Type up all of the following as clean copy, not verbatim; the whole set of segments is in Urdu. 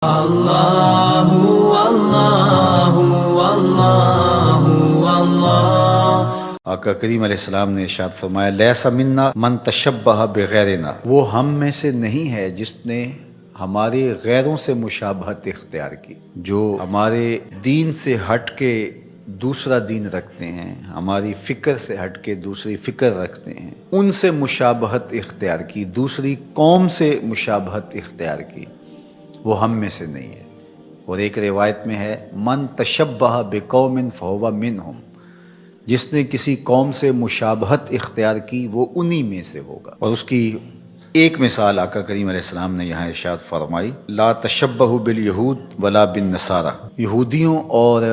اللہ اللہ اللہ اللہ۔ آقا کریم علیہ السلام نے ارشاد فرمایا لیس منا من تشبہ بغیرنا، وہ ہم میں سے نہیں ہے جس نے ہمارے غیروں سے مشابہت اختیار کی، جو ہمارے دین سے ہٹ کے دوسرا دین رکھتے ہیں، ہماری فکر سے ہٹ کے دوسری فکر رکھتے ہیں، ان سے مشابہت اختیار کی، دوسری قوم سے مشابہت اختیار کی، وہ ہم میں سے نہیں ہے۔ اور ایک روایت میں ہے من تشبہ بقوم فہو منہم، جس نے کسی قوم سے مشابہت اختیار کی وہ انہی میں سے ہوگا۔ اور اس کی ایک مثال آقا کریم علیہ السلام نے یہاں ارشاد فرمائی لا تشبہوا بالیہود ولا بالنصارى، یہودیوں اور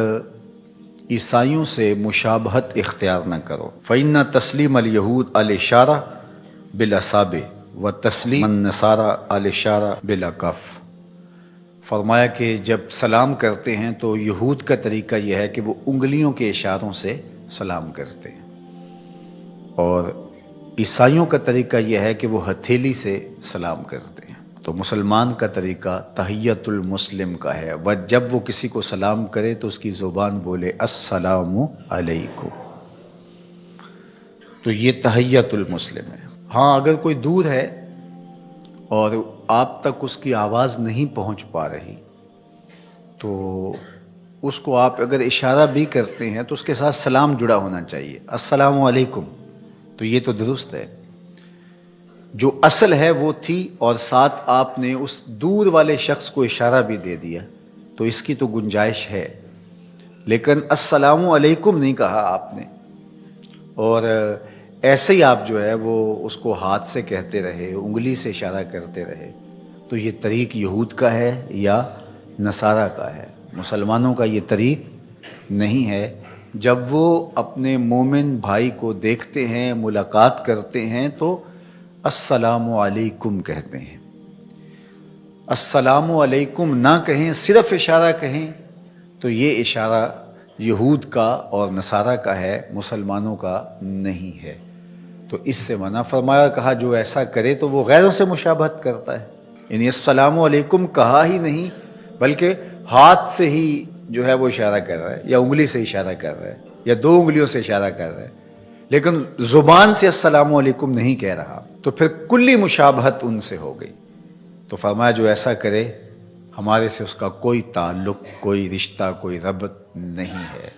عیسائیوں سے مشابہت اختیار نہ کرو، فإن تسلیم الیہود الاشارہ بالاصابع وتسلیم النصارى الاشارہ بالاکف۔ فرمایا کہ جب سلام کرتے ہیں تو یہود کا طریقہ یہ ہے کہ وہ انگلیوں کے اشاروں سے سلام کرتے ہیں، اور عیسائیوں کا طریقہ یہ ہے کہ وہ ہتھیلی سے سلام کرتے ہیں۔ تو مسلمان کا طریقہ تحیت المسلم کا ہے، و جب وہ کسی کو سلام کرے تو اس کی زبان بولے السلام علیکم، تو یہ تحیت المسلم ہے۔ ہاں اگر کوئی دور ہے اور آپ تک اس کی آواز نہیں پہنچ پا رہی تو اس کو آپ اگر اشارہ بھی کرتے ہیں تو اس کے ساتھ سلام جڑا ہونا چاہیے، السلام علیکم، تو یہ تو درست ہے۔ جو اصل ہے وہ تھی اور ساتھ آپ نے اس دور والے شخص کو اشارہ بھی دے دیا تو اس کی تو گنجائش ہے، لیکن السلام علیکم نہیں کہا آپ نے، اور ایسے ہی آپ جو ہے وہ اس کو ہاتھ سے کہتے رہے، انگلی سے اشارہ کرتے رہے، تو یہ طریق یہود کا ہے یا نصارہ کا ہے، مسلمانوں کا یہ طریق نہیں ہے۔ جب وہ اپنے مومن بھائی کو دیکھتے ہیں، ملاقات کرتے ہیں تو السلام علیکم کہتے ہیں۔ السلام علیکم نہ کہیں، صرف اشارہ کہیں تو یہ اشارہ یہود کا اور نصارہ کا ہے، مسلمانوں کا نہیں ہے۔ تو اس سے منع فرمایا، کہا جو ایسا کرے تو وہ غیروں سے مشابہت کرتا ہے، یعنی السلام علیکم کہا ہی نہیں بلکہ ہاتھ سے ہی جو ہے وہ اشارہ کر رہا ہے، یا انگلی سے اشارہ کر رہا ہے، یا دو انگلیوں سے اشارہ کر رہا ہے، لیکن زبان سے السلام علیکم نہیں کہہ رہا، تو پھر کلی مشابہت ان سے ہو گئی۔ تو فرمایا جو ایسا کرے ہمارے سے اس کا کوئی تعلق، کوئی رشتہ، کوئی ربط نہیں ہے۔